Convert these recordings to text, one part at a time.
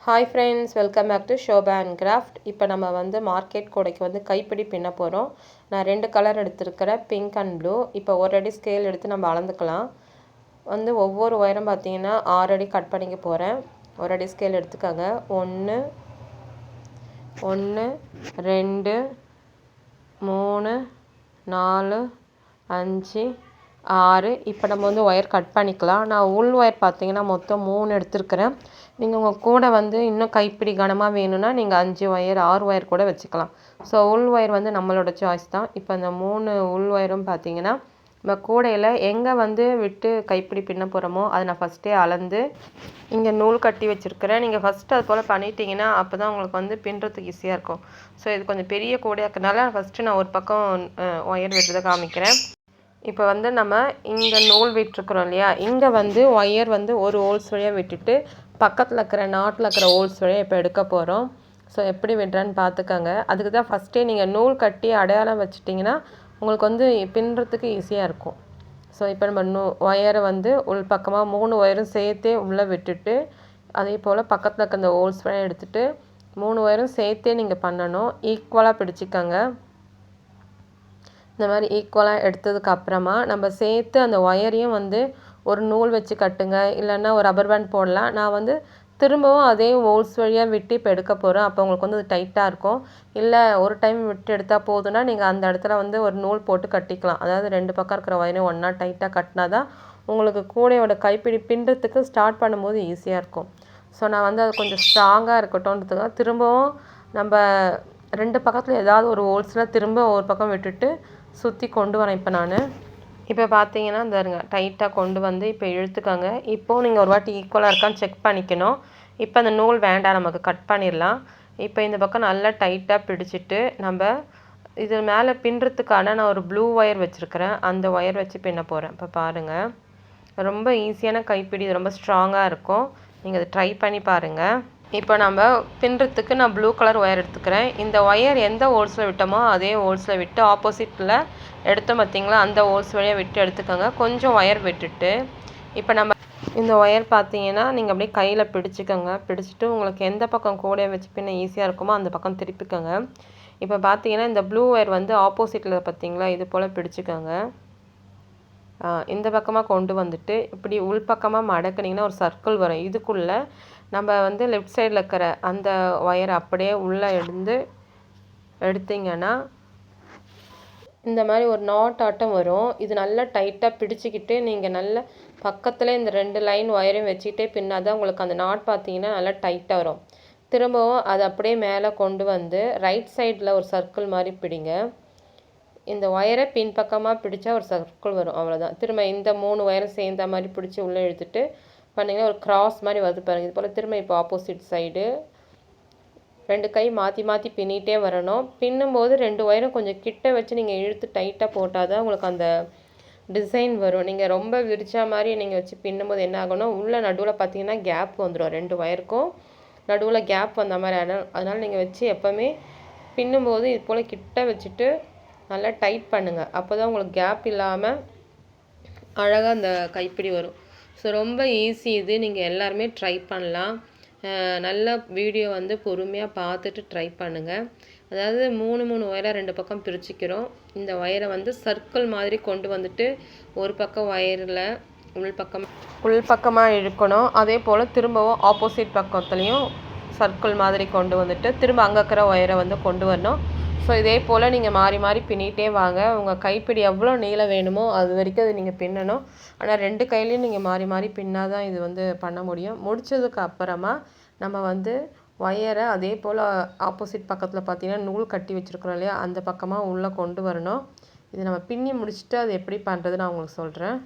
Hi friends, welcome back to Shoba and Craft. இப்போ நம்ம வந்து மார்க்கெட் கூடைக்கு வந்து கைப்பிடி பின்ன போறோம். நான் ரெண்டு கலர் எடுத்துர்க்கறேன், pink and blue. இப்போ ஒரு அடி ஸ்கேல் எடுத்து நம்ம அளந்துக்கலாம். வந்து ஒவ்வொரு உயரம் பார்த்தீங்கன்னா 6 அடி கட் பண்ணிக்க போறேன். ஒரு அடி ஸ்கேல் எடுத்துக்கங்க. 1 1 2 3 4 5 6 இப்போ நம்ம வந்து ஒயர் கட் பண்ணிக்கலாம். நான் உள் ஒயர் பார்த்தீங்கன்னா மொத்தம் 3 எடுத்துருக்கிறேன். நீங்கள் உங்கள் கூட வந்து இன்னும் கைப்பிடி கனமாக வேணும்னா நீங்கள் 5 ஒயர் 6 ஒயர் கூட வச்சுக்கலாம். ஸோ உள் ஒயர் வந்து நம்மளோட சாய்ஸ் தான். இப்போ இந்த 3 உள் ஒயரும் பார்த்தீங்கன்னா நம்ம கூடையில் எங்கே வந்து விட்டு கைப்பிடி பின்ன போகிறோமோ அதை நான் ஃபஸ்ட்டே அளந்து இங்கே நூல் கட்டி வச்சுருக்கிறேன். நீங்கள் ஃபஸ்ட்டு அது போல் பண்ணிட்டீங்கன்னா அப்போ தான் உங்களுக்கு வந்து பின்னுறதுக்கு ஈஸியாக இருக்கும். ஸோ இது கொஞ்சம் பெரிய கூடையாக இருக்கிறதுனால ஃபஸ்ட்டு நான் ஒரு பக்கம் ஒயர் விட்டுறதை காமிக்கிறேன். இப்போ வந்து நம்ம இங்கே நூல் விட்டுருக்குறோம் இல்லையா, இங்கே வந்து ஒயர் வந்து ஒரு ஹோல்ஸ் வழியாக விட்டுட்டு பக்கத்தில் இருக்கிற நாட்டில் இருக்கிற ஹோல்ஸ் வழியாக இப்போ எடுக்க போகிறோம். ஸோ எப்படி விடுறேன்னு பார்த்துக்கோங்க. அதுக்கு தான் ஃபஸ்ட்டே நீங்கள் நூல் கட்டி அடையாளம் வச்சுட்டிங்கன்னா உங்களுக்கு வந்து பின்னுறதுக்கு ஈஸியாக இருக்கும். ஸோ இப்போ நம்ம ஒயரை வந்து உள் பக்கமாக 3 ஒயரும் சேர்த்தே உள்ளே விட்டுட்டு அதே போல் பக்கத்தில் இருக்கிற இந்த ஹோல்ஸ் வழியாக எடுத்துகிட்டு 3 ஒயரும் சேர்த்தே நீங்கள் பண்ணணும். ஈக்குவலாக பிடிச்சிக்கோங்க. இந்த மாதிரி ஈக்குவலாக எடுத்ததுக்கு அப்புறமா நம்ம சேர்த்து அந்த ஒயரையும் வந்து ஒரு நூல் வச்சு கட்டுங்க, இல்லைன்னா ஒரு ரப்பர் பேண்ட் போடலாம். நான் வந்து திரும்பவும் அதே ஹோல்ஸ் வழியாக விட்டு இப்போ எடுக்க போகிறேன். அப்போ உங்களுக்கு வந்து அது டைட்டாக இருக்கும். இல்லை ஒரு டைம் விட்டு எடுத்தால் போதுன்னா நீங்கள் அந்த இடத்துல வந்து ஒரு நூல் போட்டு கட்டிக்கலாம். அதாவது 2 பக்கம் இருக்கிற ஒயரையும் ஒன்றா டைட்டாக கட்டினா தான் உங்களுக்கு கூடையோட கைப்பிடி பின்னுறதுக்கு ஸ்டார்ட் பண்ணும்போது ஈஸியாக இருக்கும். ஸோ நான் வந்து அது கொஞ்சம் ஸ்ட்ராங்காக இருக்கட்டும்ன்றதுக்காக திரும்பவும் நம்ம 2 பக்கத்தில் ஏதாவது ஒரு ஹோல்ஸில் திரும்ப ஒரு பக்கம் விட்டுட்டு சுற்றி கொண்டு வரேன். இப்போ பார்த்தீங்கன்னா இந்த டைட்டாக கொண்டு வந்து இப்போ இழுத்துக்கோங்க. இப்போது நீங்கள் ஒரு வாட்டி ஈக்குவலாக இருக்கான்னு செக் பண்ணிக்கணும். இப்போ அந்த நூல் வேண்டாம், நமக்கு கட் பண்ணிடலாம். இப்போ இந்த பக்கம் நல்லா டைட்டாக பிடிச்சிட்டு நம்ம இது மேலே பின்னுறதுக்கான நான் ஒரு ப்ளூ ஒயர் வச்சுருக்கிறேன். அந்த ஒயர் வச்சு பின்ன போகிறேன். இப்போ பாருங்கள், ரொம்ப ஈஸியான கைப்பிடி, இது ரொம்ப ஸ்ட்ராங்காக இருக்கும். நீங்கள் அதை ட்ரை பண்ணி பாருங்கள். இப்போ நம்ம பின்னுறதுக்கு நான் ப்ளூ கலர் ஒயர் எடுத்துக்கிறேன். இந்த ஒயர் எந்த ஹோல்ஸில் விட்டோமோ அதே ஹோல்ஸில் விட்டு ஆப்போசிட்டில் எடுத்தோம் பார்த்தீங்களா, அந்த ஹோல்ஸ் வழியாக விட்டு எடுத்துக்கோங்க. கொஞ்சம் ஒயர் விட்டுட்டு இப்போ நம்ம இந்த ஒயர் பார்த்தீங்கன்னா நீங்கள் அப்படியே கையில் பிடிச்சிக்கோங்க. பிடிச்சிட்டு உங்களுக்கு எந்த பக்கம் கூடையை வச்சு பின்ன ஈஸியாக இருக்குமோ அந்த பக்கம் திருப்பிக்கோங்க. இப்போ பார்த்தீங்கன்னா இந்த ப்ளூ ஒயர் வந்து ஆப்போசிட்டில் பார்த்தீங்களா, இது போல் பிடிச்சிக்கோங்க. இந்த பக்கமாக கொண்டு வந்துட்டு இப்படி உள் பக்கமாக மடக்குனிங்கன்னா ஒரு சர்க்கிள் வரும். இதுக்குள்ளே நம்ம வந்து லெஃப்ட் சைடில் இருக்கிற அந்த ஒயரை அப்படியே உள்ளே எடுத்தீங்கன்னா இந்த மாதிரி ஒரு நாட் ஆட்டம் வரும். இது நல்லா டைட்டாக பிடிச்சிக்கிட்டு நீங்கள் நல்ல பக்கத்தில் இந்த 2 லைன் ஒயரையும் வச்சுக்கிட்டே பின்னாதான் உங்களுக்கு அந்த நாட் பார்த்தீங்கன்னா நல்லா டைட்டாக வரும். திரும்பவும் அதை அப்படியே மேலே கொண்டு வந்து ரைட் சைடில் ஒரு சர்க்கிள் மாதிரி பிடிங்க. இந்த ஒயரை பின் பக்கமாக பிடிச்சா ஒரு சர்க்கிள் வரும், அவ்வளோதான். திரும்ப இந்த 3 ஒயரும் சேர்ந்த மாதிரி பிடிச்சி உள்ளே இழுத்துட்டு பண்ணிங்கன்னா ஒரு கிராஸ் மாதிரி வருது பாருங்கள். இது போல் திரும்ப இப்போ ஆப்போசிட் சைடு 2 கை மாற்றி மாற்றி பின்னிகிட்டே வரணும். பின்னும்போது 2 ஒயரும் கொஞ்சம் கிட்ட வச்சு நீங்கள் இழுத்து டைட்டாக போட்டால் தான் உங்களுக்கு அந்த டிசைன் வரும். நீங்கள் ரொம்ப விரிச்சா மாதிரி நீங்கள் வச்சு பின்னும்போது என்ன ஆகும்னா உள்ளே நடுவில் பார்த்தீங்கன்னா கேப் வந்துடும். 2 ஒயருக்கும் நடுவில் கேப் வந்த மாதிரி அதனால் நீங்கள் வச்சு எப்போவுமே பின்னும்போது இது போல் கிட்ட வச்சுட்டு நல்லா டைட் பண்ணுங்கள். அப்போ தான் உங்களுக்கு கேப் இல்லாமல் அழகாக அந்த கைப்பிடி வரும். ஸோ ரொம்ப ஈஸி இது, நீங்கள் எல்லாருமே ட்ரை பண்ணலாம். நல்ல வீடியோ வந்து பொறுமையாக பார்த்துட்டு ட்ரை பண்ணுங்கள். அதாவது 3 ஒயரை 2 பக்கம் பிரிச்சுக்கிறோம். இந்த ஒயரை வந்து சர்க்கிள் மாதிரி கொண்டு வந்துட்டு ஒரு பக்கம் ஒயரில் உள் பக்கமாக இழுக்கணும். அதே போல் திரும்பவும் ஆப்போசிட் பக்கத்துலேயும் சர்க்கிள் மாதிரி கொண்டு வந்துட்டு திரும்ப அங்கே இருக்கிற ஒயரை வந்து கொண்டு வரணும். ஸோ இதே போல் நீங்கள் மாறி மாறி பின்னிகிட்டே வாங்க. உங்கள் கைப்பிடி எவ்வளோ நீளம் வேணுமோ அது வரைக்கும் அது நீங்கள் பின்னணும். ஆனால் 2 கையிலையும் நீங்கள் மாறி மாறி பின்னாதான் இது வந்து பண்ண முடியும். முடித்ததுக்கு அப்புறமா நம்ம வந்து ஒயரை அதே போல் ஆப்போசிட் பக்கத்தில் பார்த்தீங்கன்னா நூல் கட்டி வச்சுருக்குறோம் இல்லையா, அந்த பக்கமாக உள்ளே கொண்டு வரணும். இது நம்ம பின்னி முடிச்சுட்டு அது எப்படி பண்ணுறது நான் உங்களுக்கு சொல்கிறேன்.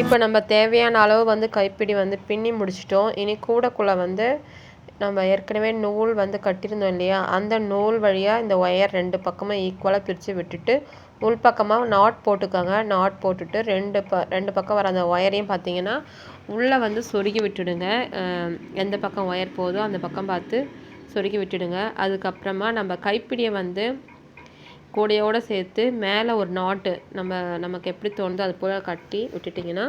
இப்போ நம்ம தேவையான அளவு வந்து கைப்பிடி வந்து பின்னி முடிச்சிட்டோம். இனி கூடைக்குள்ளே வந்து நம்ம ஏற்கனவே நூல் வந்து கட்டியிருந்தோம் இல்லையா, அந்த நூல் வழியாக இந்த ஒயர் 2 பக்கமும் ஈக்குவலாக பிரித்து விட்டுட்டு உள்பக்கமாக நாட் போட்டுக்கோங்க. நாட் போட்டுட்டு 2 பக்கம் வர அந்த ஒயரையும் பார்த்தீங்கன்னா உள்ளே வந்து சொருகி விட்டுடுங்க. எந்த பக்கம் ஒயர் போதோ அந்த பக்கம் பார்த்து சொருகி விட்டுடுங்க. அதுக்கப்புறமா நம்ம கைப்பிடியை வந்து கூடையோடு சேர்த்து மேலே ஒரு நாட்டு நமக்கு எப்படி தோணுதோ அது போல் கட்டி விட்டுட்டிங்கன்னா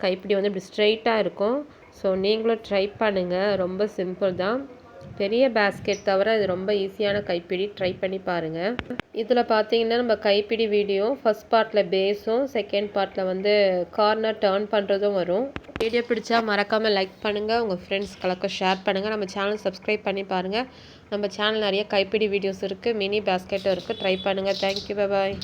கைப்பிடி வந்து இப்படி ஸ்ட்ரைட்டாக இருக்கும். ஸோ நீங்களும் ட்ரை பண்ணுங்கள். ரொம்ப சிம்பிள் தான். பெரிய பேஸ்கெட் தவிர இது ரொம்ப ஈஸியான கைப்பிடி. ட்ரை பண்ணி பாருங்கள். இதில் பார்த்தீங்கன்னா நம்ம கைப்பிடி வீடியோ ஃபஸ்ட் பார்ட்டில் பேஸும் செகண்ட் பார்ட்டில் வந்து கார்னர் டர்ன் பண்ணுறதும் வரும். வீடியோ பிடிச்சா மறக்காமல் லைக் பண்ணுங்கள். உங்கள் ஃப்ரெண்ட்ஸ்களுக்கு ஷேர் பண்ணுங்கள். நம்ம சேனல் சப்ஸ்கிரைப் பண்ணி பாருங்கள். நம்ம சேனல் நிறைய கைப்பிடி வீடியோஸ் இருக்குது. மினி பேஸ்கெட்டும் இருக்குது. ட்ரை பண்ணுங்கள். தேங்க்யூ. பாய்.